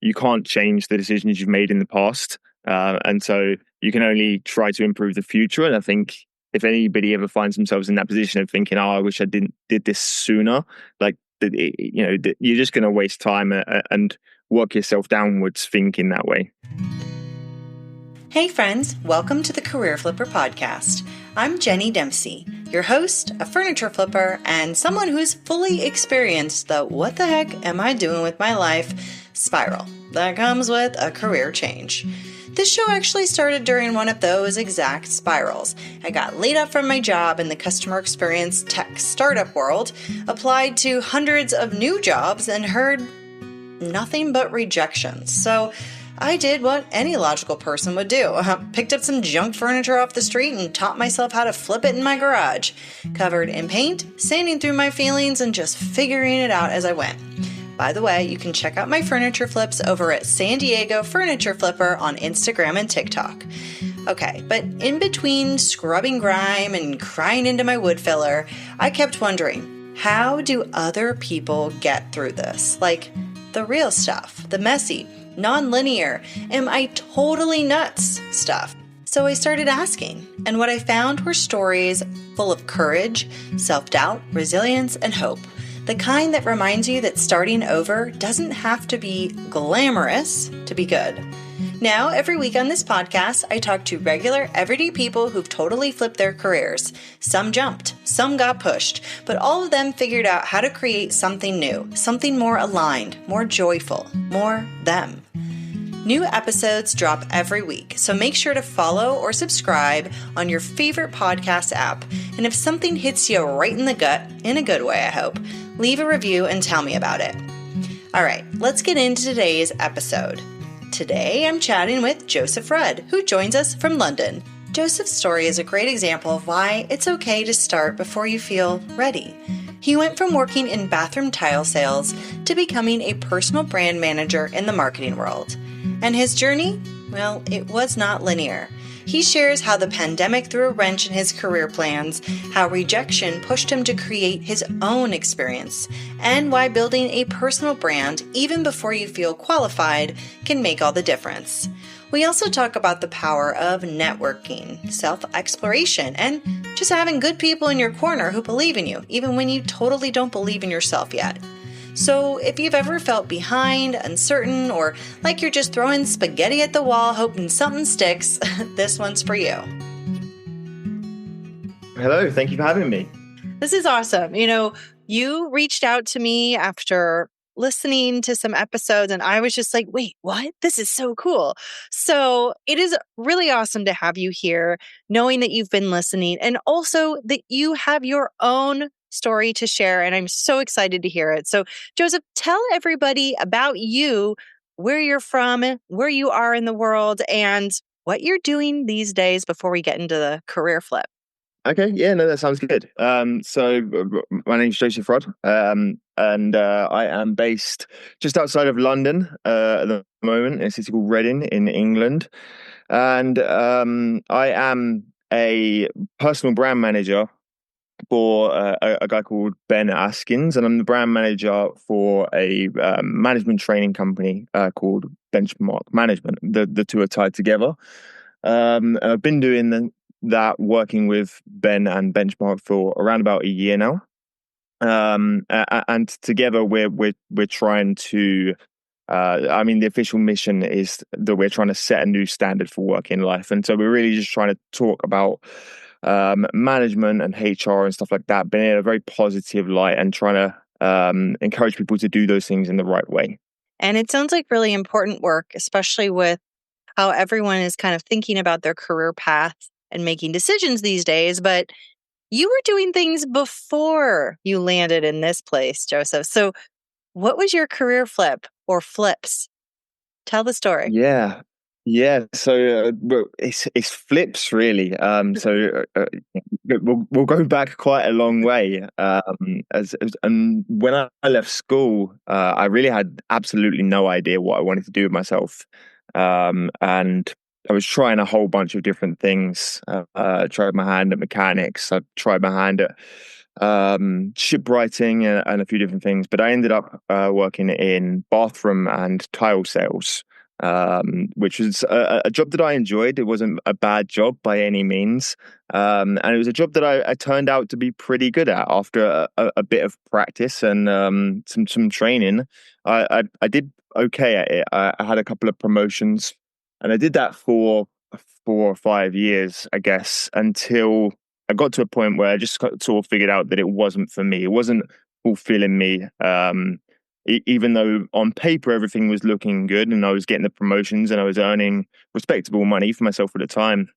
you can't change the decisions you've made in the past. And so you can only try to improve the future. And I think if anybody ever finds themselves in that position of thinking, "Oh, I wish I did this sooner," like you're just going to waste time and work yourself downwards thinking that way. Hey friends, welcome to the Career Flipper podcast. I'm Jenny Dempsey, your host, a furniture flipper, and someone who's fully experienced the "what the heck am I doing with my life" spiral that comes with a career change. This show actually started during one of those exact spirals. I got laid up from my job in the customer experience tech startup world, applied to hundreds of new jobs, and heard nothing but rejections. So I did what any logical person would do. Picked up some junk furniture off the street and taught myself how to flip it in my garage. Covered in paint, sanding through my feelings, and just figuring it out as I went. By the way, you can check out my furniture flips over at San Diego Furniture Flipper on Instagram and TikTok. Okay, but in between scrubbing grime and crying into my wood filler, I kept wondering, how do other people get through this? Like, the real stuff, the messy, non-linear, am I totally nuts stuff. So I started asking, and what I found were stories full of courage, self-doubt, resilience, and hope. The kind that reminds you that starting over doesn't have to be glamorous to be good. Now, every week on this podcast, I talk to regular, everyday people who've totally flipped their careers. Some jumped, some got pushed, but all of them figured out how to create something new, something more aligned, more joyful, more them. New episodes drop every week, so make sure to follow or subscribe on your favorite podcast app. And if something hits you right in the gut, in a good way, I hope, leave a review and tell me about it. All right, let's get into today's episode. Today, I'm chatting with Joseph Rudd, who joins us from London. Joseph's story is a great example of why it's okay to start before you feel ready. He went from working in bathroom tile sales to becoming a personal brand manager in the marketing world. And his journey? Well, it was not linear. He shares how the pandemic threw a wrench in his career plans, how rejection pushed him to create his own experience, and why building a personal brand, even before you feel qualified, can make all the difference. We also talk about the power of networking, self-exploration, and just having good people in your corner who believe in you, even when you totally don't believe in yourself yet. So if you've ever felt behind, uncertain, or like you're just throwing spaghetti at the wall hoping something sticks, this one's for you. Hello, thank you for having me. This is awesome. You reached out to me after listening to some episodes, and I was just like, wait, what? This is so cool. So it is really awesome to have you here, knowing that you've been listening and also that you have your own story to share. And I'm so excited to hear it. So Joseph, tell everybody about you, where you're from, where you are in the world, and what you're doing these days before we get into the career flip. Okay, yeah, no, that sounds good. So my name's Joseph Rudd, and I am based just outside of London at the moment, in a city called Reading in England. And I am a personal brand manager for a guy called Ben Askins, and I'm the brand manager for a management training company called Benchmark Management. The two are tied together. And I've been doing that working with Ben and Benchmark for around about a year now. And together we're trying to the official mission is that we're trying to set a new standard for work in life. And so we're really just trying to talk about management and HR and stuff like that, but in a very positive light and trying to encourage people to do those things in the right way. And it sounds like really important work, especially with how everyone is kind of thinking about their career path and making decisions these days. But you were doing things before you landed in this place, Joseph. So what was your career flip or flips? Tell the story. Yeah. So it's flips really. We'll go back quite a long way. And when I left school, I really had absolutely no idea what I wanted to do with myself. And I was trying a whole bunch of different things. Tried my hand at mechanics. I tried my hand at shipwriting and a few different things. But I ended up working in bathroom and tile sales, which was a job that I enjoyed. It wasn't a bad job by any means. And it was a job that I turned out to be pretty good at after a bit of practice and some training. I did okay at it. I had a couple of promotions, and I did that for 4 or 5 years, I guess, until I got to a point where I just sort of figured out that it wasn't for me. It wasn't fulfilling me. Even though on paper everything was looking good and I was getting the promotions and I was earning respectable money for myself at the time,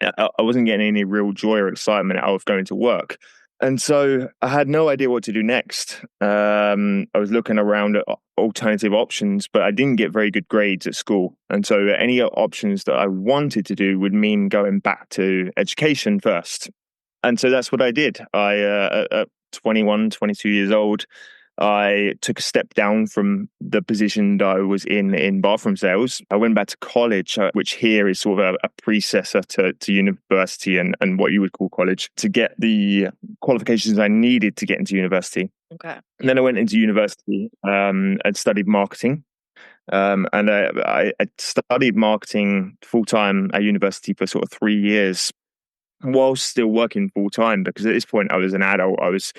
I wasn't getting any real joy or excitement out of going to work. And so I had no idea what to do next. I was looking around at alternative options, but I didn't get very good grades at school. And so any options that I wanted to do would mean going back to education first. And so that's what I did. At 21, 22 years old, I took a step down from the position that I was in bathroom sales. I went back to college, which here is sort of a predecessor to university and what you would call college, to get the qualifications I needed to get into university. Okay. And then I went into university and studied marketing. And I studied marketing full time at university for sort of 3 years while still working full time, because at this point I was an adult. I was,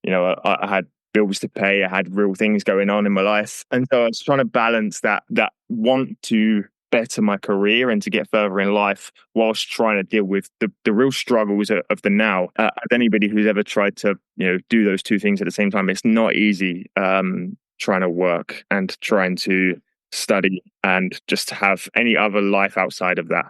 I had bills to pay. I had real things going on in my life. And so I was trying to balance that want to better my career and to get further in life whilst trying to deal with the real struggles of the now. Anybody who's ever tried to, do those two things at the same time, it's not easy, trying to work and trying to study and just have any other life outside of that.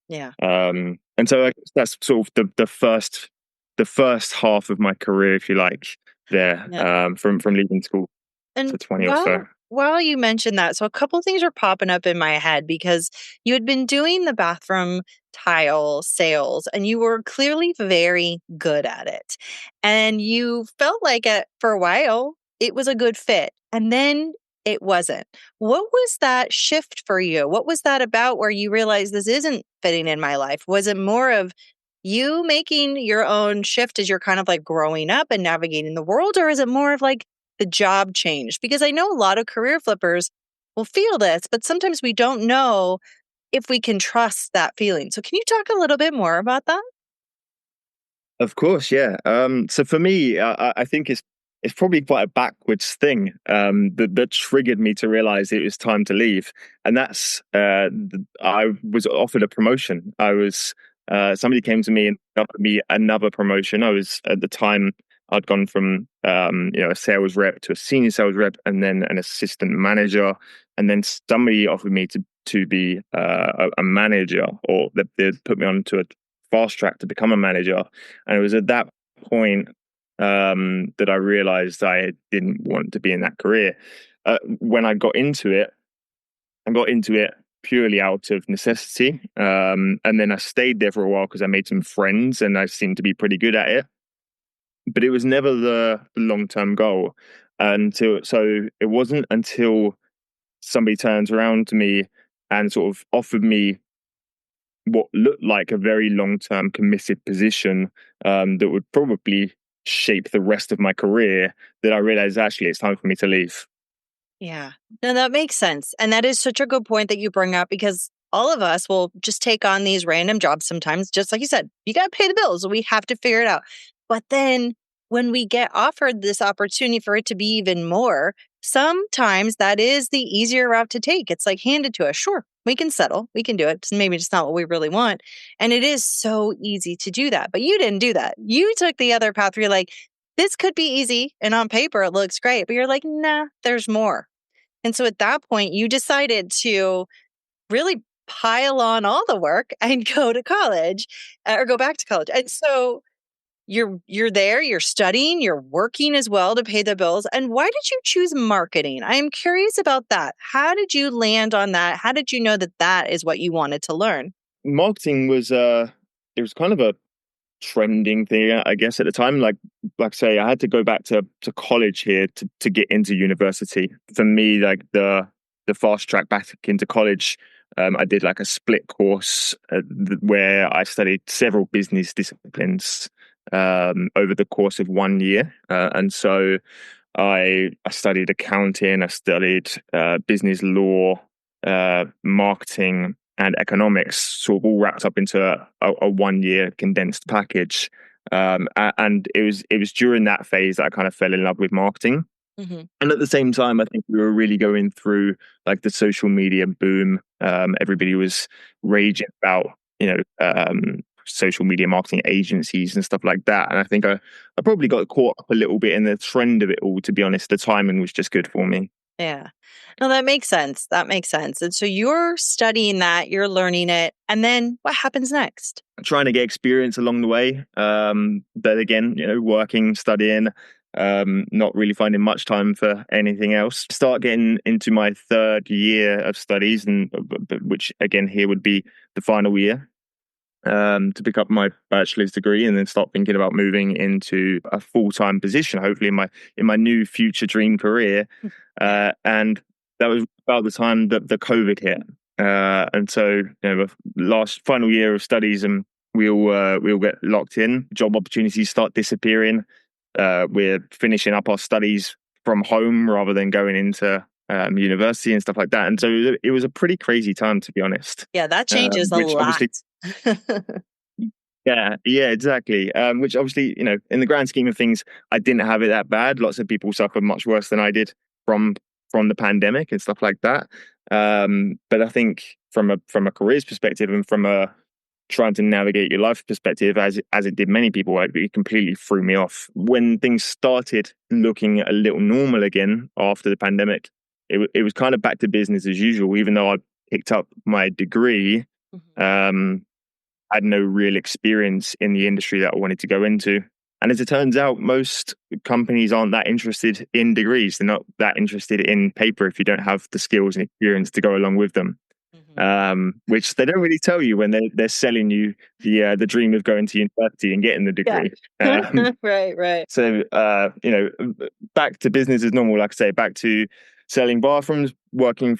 Yeah. And so I guess that's sort of the first half of my career, if you like, there, Yeah. from leaving school And to 20 or so. while you mentioned that, so a couple things are popping up in my head because you had been doing the bathroom tile sales and you were clearly very good at it. And you felt like it for a while, it was a good fit. And then it wasn't. What was that shift for you? What was that about where you realized this isn't fitting in my life? Was it more of you making your own shift as you're kind of like growing up and navigating the world? Or is it more of like the job changed? Because I know a lot of career flippers will feel this, but sometimes we don't know if we can trust that feeling. So can you talk a little bit more about that? Of course, yeah. So for me, I think it's probably quite a backwards thing, that triggered me to realize it was time to leave, and that's I was offered a promotion. I was Somebody came to me and offered me another promotion. I was at the time I'd gone from a sales rep to a senior sales rep, and then an assistant manager, and then somebody offered me to be a manager, or they put me on to a fast track to become a manager. And it was at that point that I realized I didn't want to be in that career. When I got into it, I got into it purely out of necessity. And then I stayed there for a while because I made some friends and I seemed to be pretty good at it. But it was never the long-term goal. So it wasn't until somebody turns around to me and sort of offered me what looked like a very long-term committed position, that would probably shape the rest of my career, that I realized actually it's time for me to leave. Yeah. No, that makes sense. And that is such a good point that you bring up because all of us will just take on these random jobs sometimes. Just like you said, you got to pay the bills. We have to figure it out. But then when we get offered this opportunity for it to be even more, sometimes that is the easier route to take. It's like handed to us. Sure, we can settle. We can do it. Maybe it's not what we really want. And it is so easy to do that. But you didn't do that. You took the other path where you're like, this could be easy. And on paper, it looks great. But you're like, nah, there's more. And so at that point, you decided to really pile on all the work and go to college or go back to college. And so you're there, you're studying, you're working as well to pay the bills. And why did you choose marketing? I am curious about that. How did you land on that? How did you know that that is what you wanted to learn? Marketing was it was kind of a trending thing, I guess, at the time. Like I say, I had to go back to college here to get into university. For me, like the fast track back into college, I did like a split course where I studied several business disciplines. over the course of 1 year. And so I studied accounting, I studied business law, marketing, and economics, sort of all wrapped up into a 1 year condensed package. And it was during that phase that I kind of fell in love with marketing. Hmm. And at the same time, I think we were really going through like the social media boom. Everybody was raging about, social media marketing agencies and stuff like that. And I think I probably got caught up a little bit in the trend of it all, to be honest. The timing was just good for me. Yeah. No, that makes sense. That makes sense. And so you're studying that, you're learning it, and then what happens next? Trying to get experience along the way. But again, working, studying, not really finding much time for anything else. Start getting into my third year of studies, and which again here would be the final year, to pick up my bachelor's degree, and then start thinking about moving into a full-time position, hopefully in my new future dream career. And that was about the time that the COVID hit. And so, the last final year of studies, and we all get locked in. Job opportunities start disappearing. We're finishing up our studies from home rather than going into university and stuff like that. And so it was a pretty crazy time, to be honest. Yeah, that changes a Which lot. obviously, yeah, exactly. Which obviously, in the grand scheme of things, I didn't have it that bad. Lots of people suffered much worse than I did from the pandemic and stuff like that. But I think from a careers perspective, and from a trying to navigate your life perspective, as it did many people, it completely threw me off. When things started looking a little normal again after the pandemic, it was kind of back to business as usual. Even though I picked up my degree, I had no real experience in the industry that I wanted to go into. And as it turns out, most companies aren't that interested in degrees. They're not that interested in paper if you don't have the skills and experience to go along with them. Which they don't really tell you when they're selling you the dream of going to university and getting the Yeah. degree. Right. So back to business as normal. Like I say, back to selling bathrooms, working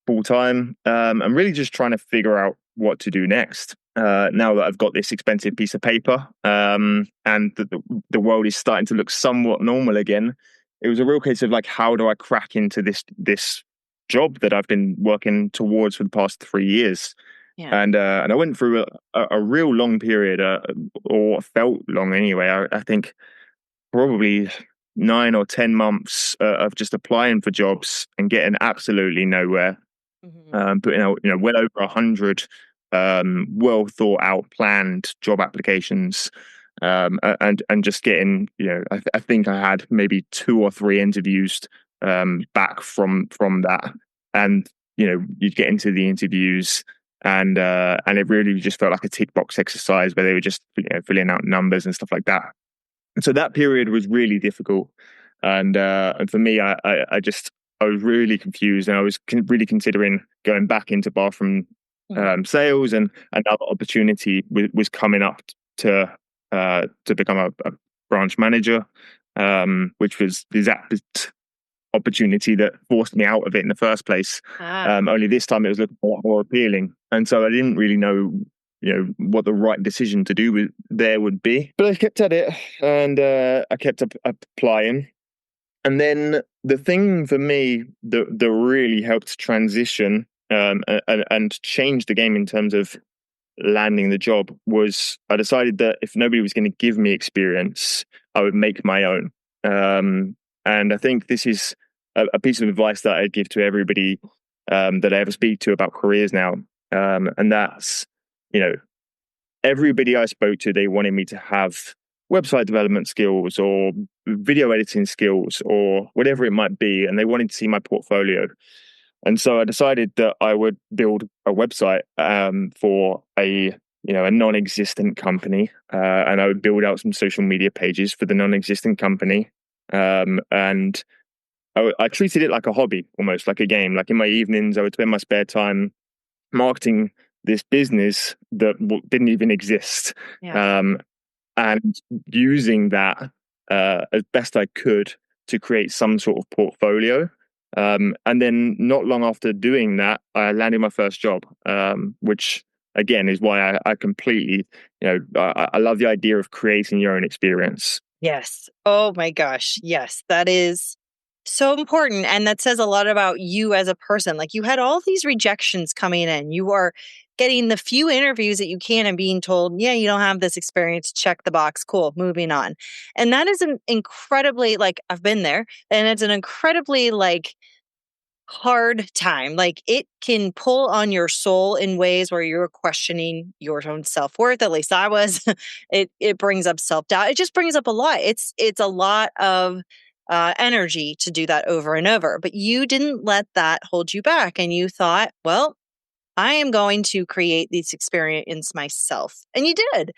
full time, and really just trying to figure out what to do next. Now that I've got this expensive piece of paper, and the world is starting to look somewhat normal again, it was a real case of like, how do I crack into this job that I've been working towards for the past 3 years? Yeah. And I went through a real long period, or felt long anyway. I think probably 9 or 10 months of just applying for jobs and getting absolutely nowhere. Putting out well over 100 well thought out, planned job applications, and just getting I think I had maybe 2 or 3 interviews back from that. And you'd get into the interviews, and it really just felt like a tick box exercise where they were just filling out numbers and stuff like that. And so that period was really difficult. And for me, I was really confused, and I was really considering going back into bathroom sales, and another opportunity was coming up to become a branch manager, which was the exact opportunity that forced me out of it in the first place. Only this time it was looking a lot more appealing, and so I didn't really know what the right decision to do there would be. But I kept at it, and I kept applying. And then the thing for me that really helped transition and change the game in terms of landing the job was, I decided that if nobody was going to give me experience, I would make my own. And I think this is a piece of advice that I'd give to everybody that I ever speak to about careers now. And that's, everybody I spoke to, they wanted me to have website development skills or video editing skills or whatever it might be, and they wanted to see my portfolio. And so I decided that I would build a website for a non-existent company, and I would build out some social media pages for the non-existent company, and I treated it like a hobby, almost like a game. Like in my evenings, I would spend my spare time marketing this business that didn't even exist. Yeah. And using that as best I could to create some sort of portfolio. And then not long after doing that, I landed my first job, which again is why I completely I love the idea of creating your own experience. Yes. Oh my gosh. Yes. That is so important. And that says a lot about you as a person. Like you had all these rejections coming in. You are getting the few interviews that you can and being told, yeah, you don't have this experience. Check the box. Cool. Moving on. And that is an incredibly, like, I've been there, and it's an incredibly, like, hard time. Like it can pull on your soul in ways where you're questioning your own self-worth. At least I was. It brings up self-doubt. It just brings up a lot. It's a lot of energy to do that over and over. But you didn't let that hold you back, and you thought, well, I am going to create this experience myself. And you did.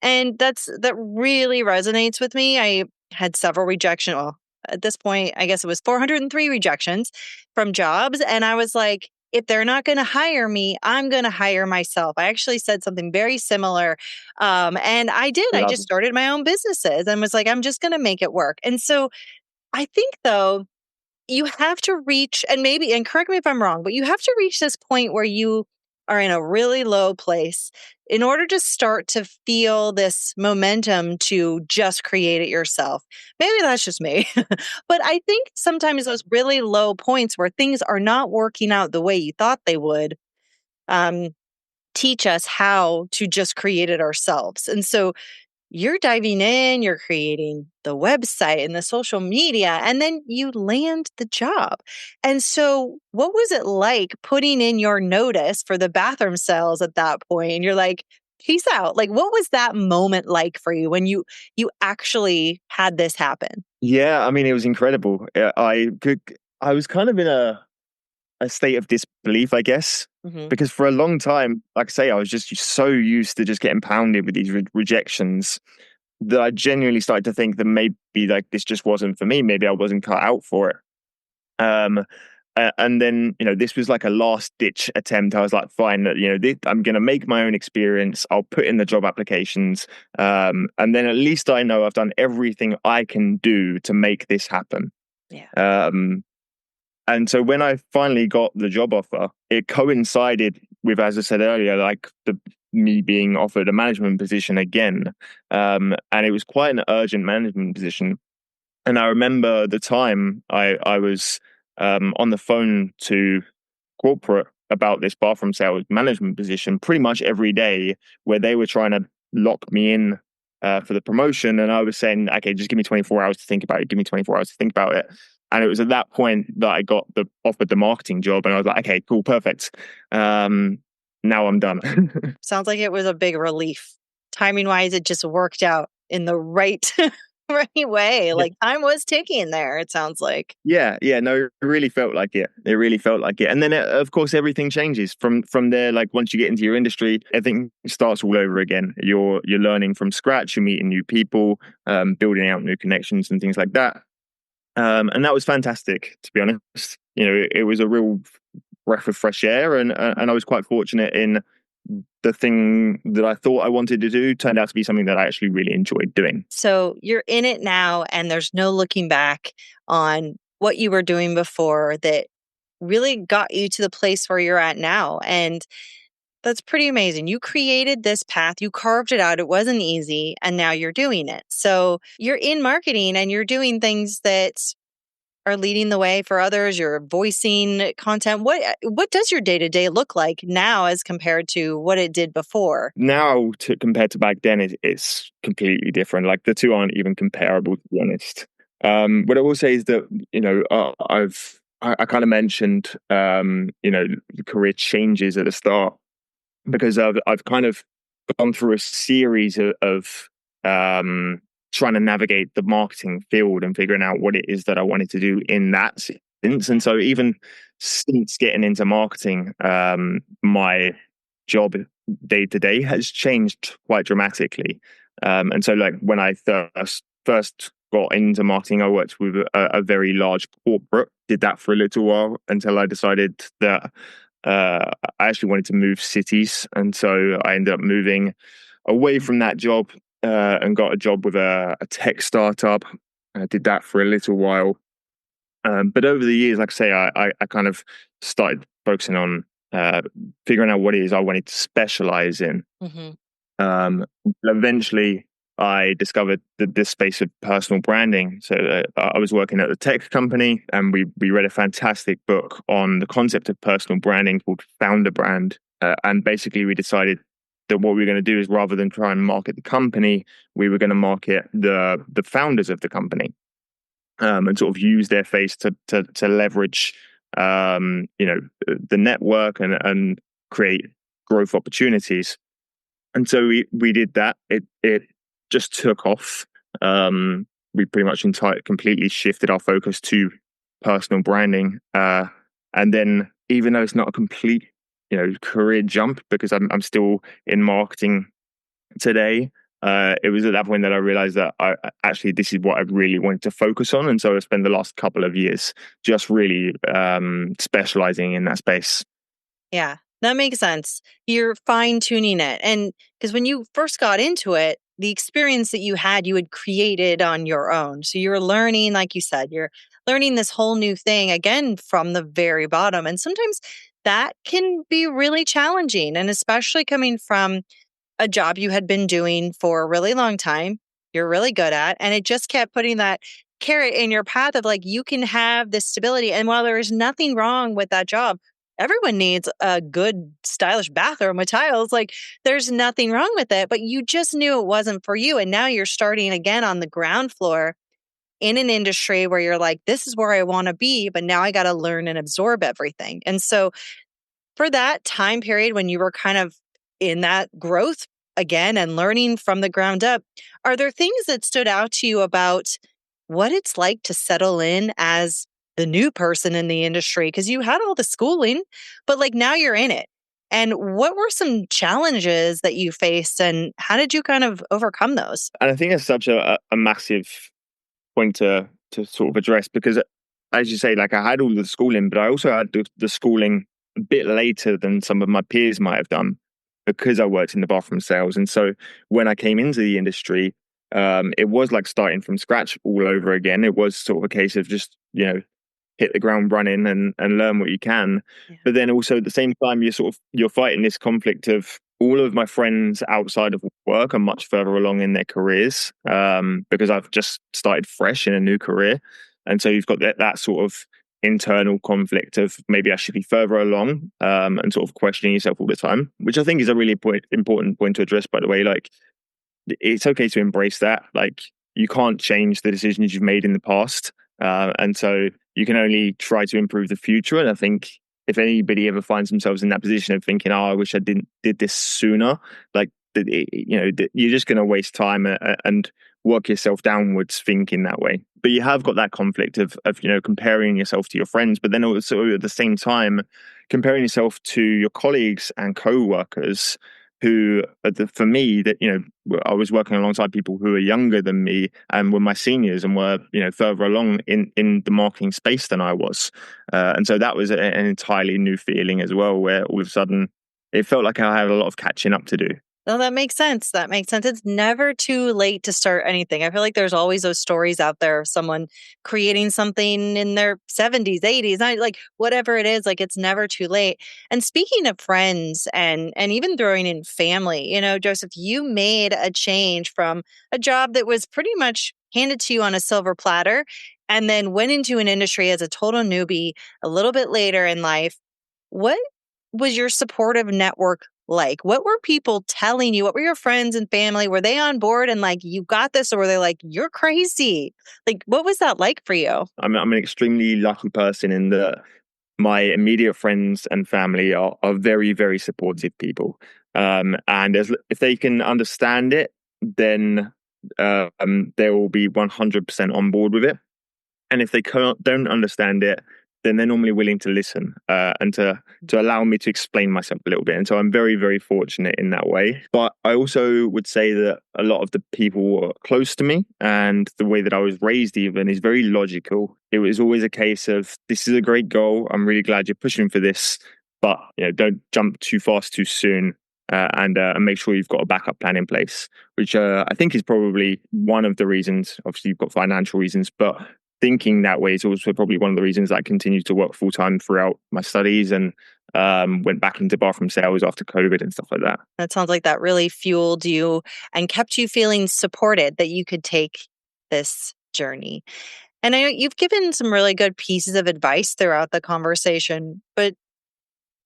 And that really resonates with me. I had several rejection. Well, at this point, I guess it was 403 rejections from jobs. And I was like, if they're not going to hire me, I'm going to hire myself. I actually said something very similar. And I did. I Love just it. started my own businesses and was like, I'm just going to make it work. And so I think, though, you have to reach, and maybe, and correct me if I'm wrong, but you have to reach this point where you are in a really low place in order to start to feel this momentum to just create it yourself. Maybe that's just me. But I think sometimes those really low points where things are not working out the way you thought they would, um, teach us how to just create it ourselves. And so you're diving in, you're creating the website and the social media, and then you land the job. And so, what was it like putting in your notice for the bathroom sales at that point? And you're like, peace out. Like, what was that moment like for you when you actually had this happen? Yeah, I mean, it was incredible. I was kind of in a state of disbelief, I guess, Hmm. because for a long time, like I say, I was just so used to just getting pounded with these rejections that I genuinely started to think that maybe like this just wasn't for me. Maybe I wasn't cut out for it. Um, and then this was like a last ditch attempt. I was like, fine, I'm gonna make my own experience. I'll put in the job applications, and then at least I know I've done everything I can do to make this happen. Yeah. Um, and so when I finally got the job offer, it coincided with, as I said earlier, like me being offered a management position again. And it was quite an urgent management position. And I remember the time I was on the phone to corporate about this bathroom sales management position pretty much every day, where they were trying to lock me in for the promotion. And I was saying, okay, just give me 24 hours to think about it. Give me 24 hours to think about it. And it was at that point that I got offered the marketing job. And I was like, okay, cool, perfect. Now I'm done. Sounds like it was a big relief. Timing wise, it just worked out in the right right way. Like time was ticking there, it sounds like. Yeah, no, it really felt like it. It really felt like it. And then, of course, everything changes from there. Like once you get into your industry, everything starts all over again. You're learning from scratch. You're meeting new people, building out new connections and things like that. And that was fantastic, to be honest. It was a real breath of fresh air, and I was quite fortunate in the thing that I thought I wanted to do turned out to be something that I actually really enjoyed doing. So you're in it now, and there's no looking back on what you were doing before that really got you to the place where you're at now. And that's pretty amazing. You created this path, you carved it out. It wasn't easy, and now you're doing it. So you're in marketing and you're doing things that are leading the way for others. You're voicing content. What does your day-to-day look like now as compared to what it did before? Now, compared to back then, it's completely different. Like the two aren't even comparable, to be honest. What I will say is that I kind of mentioned the career changes at the start, because I've kind of gone through a series of trying to navigate the marketing field and figuring out what it is that I wanted to do in that sense. And so even since getting into marketing, my job day to day has changed quite dramatically. And so like when I first got into marketing, I worked with a very large corporate, did that for a little while until I decided that I actually wanted to move cities. And so I ended up moving away from that job and got a job with a tech startup. I did that for a little while. But over the years, like I say, I kind of started focusing on figuring out what it is I wanted to specialize in. Hmm. Um, Eventually, I discovered this space of personal branding. So I was working at a tech company, and we read a fantastic book on the concept of personal branding called Founder Brand. And basically, we decided that what we were going to do is, rather than try and market the company, we were going to market the founders of the company, and sort of use their face to leverage, the network and create growth opportunities. And so we did that. It just took off. We pretty much completely shifted our focus to personal branding. And then, even though it's not a complete, career jump, because I'm still in marketing today, it was at that point that I realized that actually this is what I really wanted to focus on. And so I spent the last couple of years just really specializing in that space. Yeah, that makes sense. You're fine tuning it. And because when you first got into it, the experience that you had created on your own. So you're learning, like you said, you're learning this whole new thing again from the very bottom. And sometimes that can be really challenging. And especially coming from a job you had been doing for a really long time, you're really good at, and it just kept putting that carrot in your path of like, you can have this stability. And while there is nothing wrong with that job, everyone needs a good, stylish bathroom with tiles. Like, there's nothing wrong with it, but you just knew it wasn't for you. And now you're starting again on the ground floor in an industry where you're like, this is where I want to be, but now I got to learn and absorb everything. And so, for that time period when you were kind of in that growth again and learning from the ground up, are there things that stood out to you about what it's like to settle in as the new person in the industry? Because you had all the schooling, but like now you're in it. And what were some challenges that you faced and how did you kind of overcome those? And I think it's such a massive point to sort of address, because, as you say, like, I had all the schooling, but I also had the schooling a bit later than some of my peers might have done, because I worked in the bathroom sales. And so when I came into the industry, it was like starting from scratch all over again. It was sort of a case of just, hit the ground running and learn what you can. Yeah. But then also at the same time, you're fighting this conflict of, all of my friends outside of work are much further along in their careers, because I've just started fresh in a new career. And so you've got that sort of internal conflict of, maybe I should be further along, and sort of questioning yourself all the time, which I think is a really important point to address, by the way. Like, it's okay to embrace that. Like, you can't change the decisions you've made in the past. And so you can only try to improve the future. And I think if anybody ever finds themselves in that position of thinking, "Oh, I wish I did this sooner," like, you're just going to waste time and work yourself downwards thinking that way. But you have got that conflict of comparing yourself to your friends, but then also at the same time comparing yourself to your colleagues and co-workers, who, for me, that I was working alongside people who were younger than me and were my seniors and were further along in the marketing space than I was, and so that was an entirely new feeling as well, where all of a sudden it felt like I had a lot of catching up to do. No, that makes sense. That makes sense. It's never too late to start anything. I feel like there's always those stories out there of someone creating something in their 70s, 80s, like whatever it is, like it's never too late. And speaking of friends and even throwing in family, Joseph, you made a change from a job that was pretty much handed to you on a silver platter and then went into an industry as a total newbie a little bit later in life. What was your supportive network like? What were people telling you? What were your friends and family? Were they on board and like, you got this? Or were they like, you're crazy? Like, what was that like for you? I'm an extremely lucky person in that my immediate friends and family are very, very supportive people. And if they can understand it, then they will be 100% on board with it. And if they don't understand it, then they're normally willing to listen, and to allow me to explain myself a little bit. And so I'm very, very fortunate in that way. But I also would say that a lot of the people close to me, and the way that I was raised even, is very logical. It was always a case of, this is a great goal, I'm really glad you're pushing for this, but don't jump too fast too soon. And make sure you've got a backup plan in place, which I think is probably one of the reasons. Obviously, you've got financial reasons, but thinking that way is also probably one of the reasons that I continue to work full time throughout my studies, and went back into bathroom sales after COVID and stuff like that. That sounds like that really fueled you and kept you feeling supported that you could take this journey. And I know you've given some really good pieces of advice throughout the conversation, but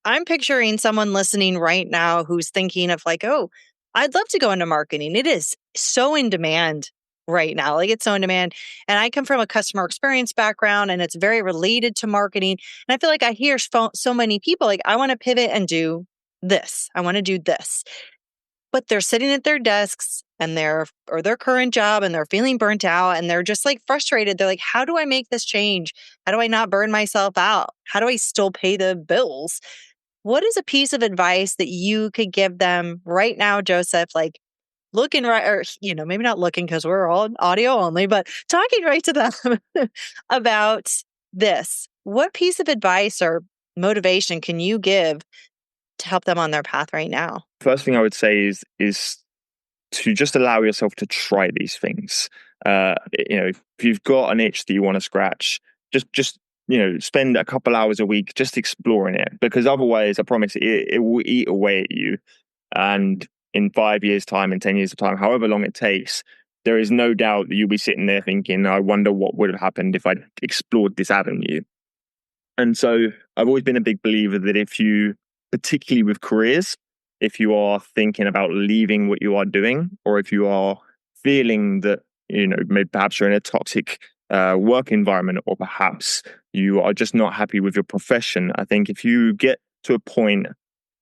I'm picturing someone listening right now who's thinking of like, oh, I'd love to go into marketing. It is so in demand right now. Like it's so in demand. And I come from a customer experience background and it's very related to marketing. And I feel like I hear so many people like, I want to pivot and do this. I want to do this. But they're sitting at their desks and or their current job and they're feeling burnt out and they're just like frustrated. They're like, how do I make this change? How do I not burn myself out? How do I still pay the bills? What is a piece of advice that you could give them right now, Joseph? Like looking right, or, maybe not looking because we're all audio only, but talking right to them about this. What piece of advice or motivation can you give to help them on their path right now? First thing I would say is to just allow yourself to try these things. If you've got an itch that you want to scratch, just spend a couple hours a week just exploring it, because otherwise, I promise it will eat away at you. And in 5 years' time, in 10 years' time, however long it takes, there is no doubt that you'll be sitting there thinking, I wonder what would have happened if I'd explored this avenue. And so I've always been a big believer that if you, particularly with careers, if you are thinking about leaving what you are doing, or if you are feeling that, maybe perhaps you're in a toxic work environment, or perhaps you are just not happy with your profession, I think if you get to a point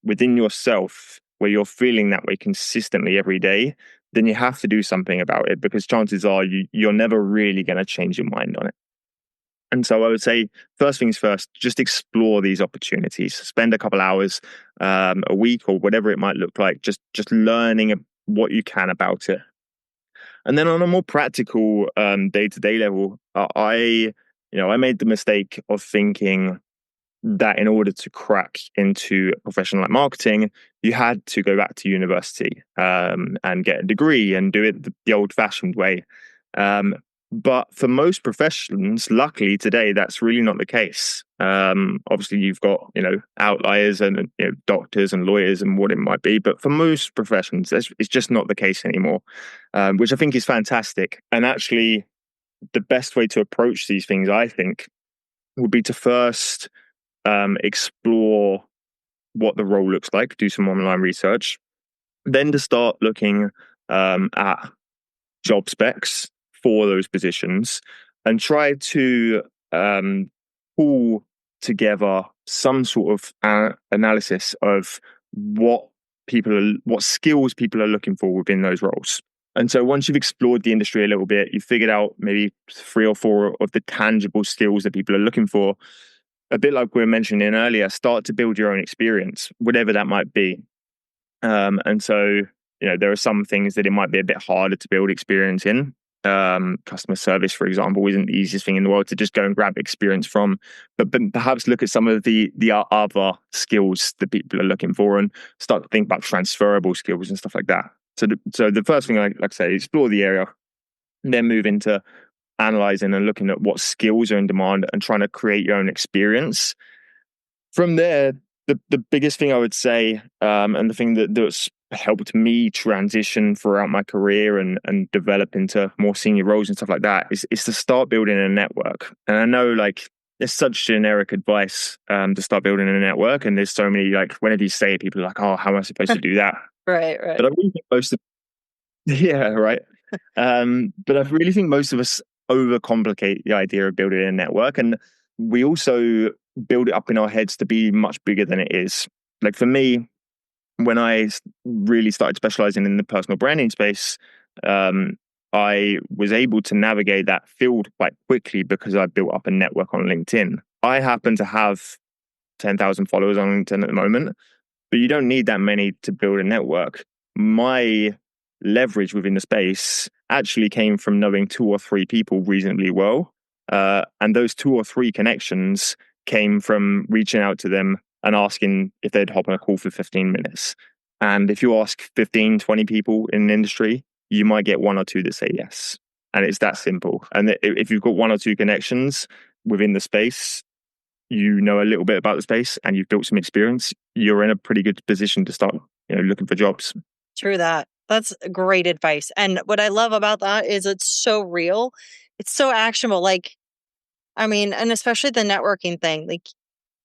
within yourself where you're feeling that way consistently every day, then you have to do something about it, because chances are you're never really going to change your mind on it. And so I would say, first things first, just explore these opportunities. Spend a couple hours a week or whatever it might look like, just learning what you can about it. And then on a more practical day-to-day level, I made the mistake of thinking that in order to crack into a profession like marketing, you had to go back to university and get a degree and do it the old-fashioned way. But for most professions, luckily today, that's really not the case. Obviously, you've got outliers and doctors and lawyers and what it might be, but for most professions, it's just not the case anymore, which I think is fantastic. And actually, the best way to approach these things, I think, would be to first explore what the role looks like, do some online research, then to start looking at job specs for those positions and try to pull together some sort of analysis of what skills people are looking for within those roles. And so once you've explored the industry a little bit, you've figured out maybe 3 or 4 of the tangible skills that people are looking for, a bit like we were mentioning earlier, start to build your own experience, whatever that might be. And so, there are some things that it might be a bit harder to build experience in. Customer service, for example, isn't the easiest thing in the world to just go and grab experience from, but perhaps look at some of the other skills that people are looking for and start to think about transferable skills and stuff like that. So the first thing, like I say, explore the area, and then move into analyzing and looking at what skills are in demand and trying to create your own experience. From there, the biggest thing I would say, and the thing that's helped me transition throughout my career and develop into more senior roles and stuff like that, is to start building a network. And I know, like, there's such generic advice to start building a network, and there's so many, like, whenever you say it, people are like, oh, how am I supposed to do that? Right. But I really think yeah, right. But I really think most of us overcomplicate the idea of building a network, and we also build it up in our heads to be much bigger than it is. Like for me, when I really started specializing in the personal branding space, I was able to navigate that field quite quickly because I built up a network on LinkedIn. I happen to have 10,000 followers on LinkedIn at the moment, but you don't need that many to build a network. My leverage within the space actually came from knowing 2 or 3 people reasonably well. And those 2 or 3 connections came from reaching out to them and asking if they'd hop on a call for 15 minutes. And if you ask 15, 20 people in the industry, you might get 1 or 2 that say yes. And it's that simple. And if you've got 1 or 2 connections within the space, you know a little bit about the space and you've built some experience, you're in a pretty good position to start, looking for jobs. True that. That's great advice. And what I love about that is it's so real. It's so actionable. Like, I mean, and especially the networking thing, like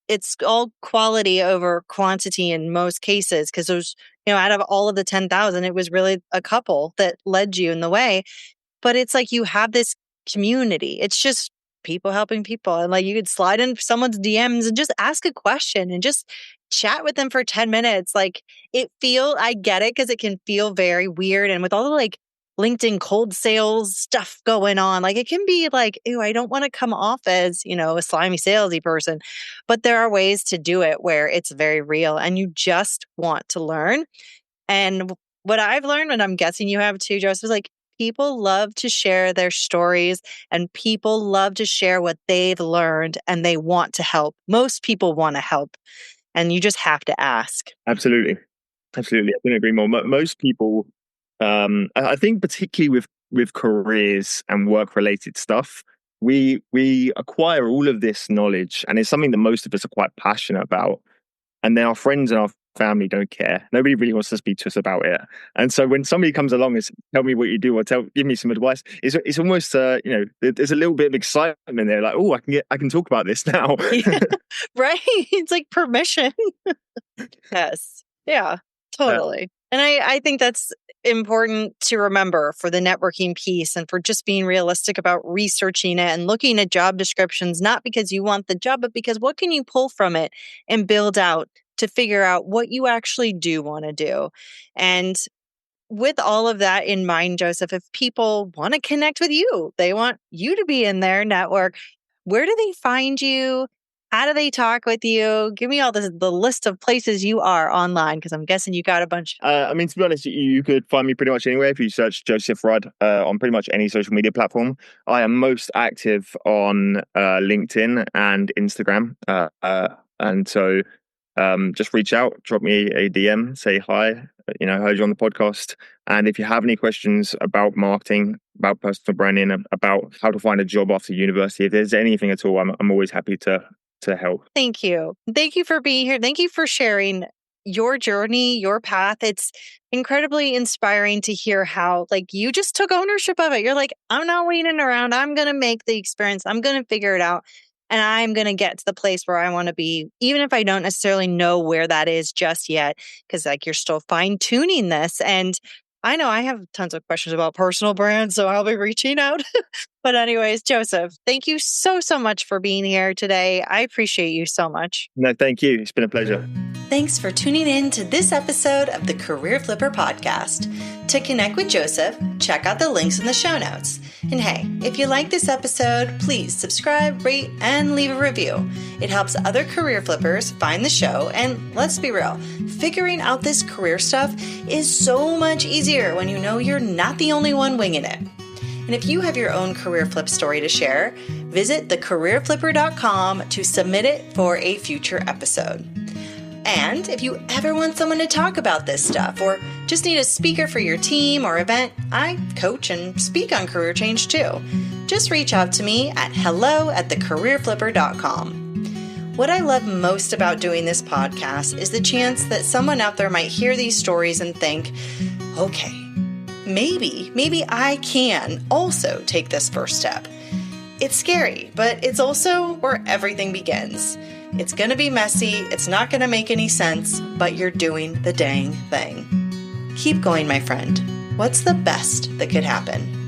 it's all quality over quantity in most cases. Cause there's, out of all of the 10,000, it was really a couple that led you in the way. But it's like you have this community. It's just people helping people. And like you could slide in someone's DMs and just ask a question and just chat with them for 10 minutes. Like I get it because it can feel very weird. And with all the like LinkedIn cold sales stuff going on, like it can be like, ew, I don't want to come off as, a slimy salesy person. But there are ways to do it where it's very real and you just want to learn. And what I've learned, and I'm guessing you have too, Joseph, is like people love to share their stories and people love to share what they've learned and they want to help. Most people want to help and you just have to ask. Absolutely. I couldn't agree more. Most people, I think particularly with careers and work related stuff, we acquire all of this knowledge and it's something that most of us are quite passionate about. And then our friends and our family don't care. Nobody really wants to speak to us about it. And so when somebody comes along and says, tell me what you do or give me some advice, it's almost there's a little bit of excitement there, like, oh, I can talk about this now. Yeah, right. It's like permission. Yes. Yeah, totally. And I think that's important to remember for the networking piece and for just being realistic about researching it and looking at job descriptions, not because you want the job, but because what can you pull from it and build out to figure out what you actually do want to do. And with all of that in mind, Joseph, if people want to connect with you, they want you to be in their network, where do they find you? How do they talk with you? Give me all the list of places you are online, because I'm guessing you got a bunch. To be honest, you could find me pretty much anywhere if you search Joseph Rudd on pretty much any social media platform. I am most active on LinkedIn and Instagram. And so just reach out, drop me a DM, say hi, heard you on the podcast. And if you have any questions about marketing, about personal branding, about how to find a job after university, if there's anything at all, I'm always happy to help. Thank you. Thank you for being here. Thank you for sharing your journey, your path. It's incredibly inspiring to hear how you just took ownership of it. You're like, I'm not waiting around. I'm going to make the experience. I'm going to figure it out. And I'm going to get to the place where I want to be, even if I don't necessarily know where that is just yet, because you're still fine tuning this. And I know I have tons of questions about personal brands, so I'll be reaching out. But anyways, Joseph, thank you so much for being here today. I appreciate you so much. No, thank you. It's been a pleasure. Thanks for tuning in to this episode of the Career Flipper podcast. To connect with Joseph, check out the links in the show notes. And hey, if you like this episode, please subscribe, rate, and leave a review. It helps other career flippers find the show. And let's be real, figuring out this career stuff is so much easier when you know you're not the only one winging it. And if you have your own career flip story to share, visit thecareerflipper.com to submit it for a future episode. And if you ever want someone to talk about this stuff or just need a speaker for your team or event, I coach and speak on career change too. Just reach out to me at hello@thecareerflipper.com. What I love most about doing this podcast is the chance that someone out there might hear these stories and think, okay, maybe I can also take this first step. It's scary, but it's also where everything begins. It's going to be messy, it's not going to make any sense, but you're doing the dang thing. Keep going, my friend. What's the best that could happen?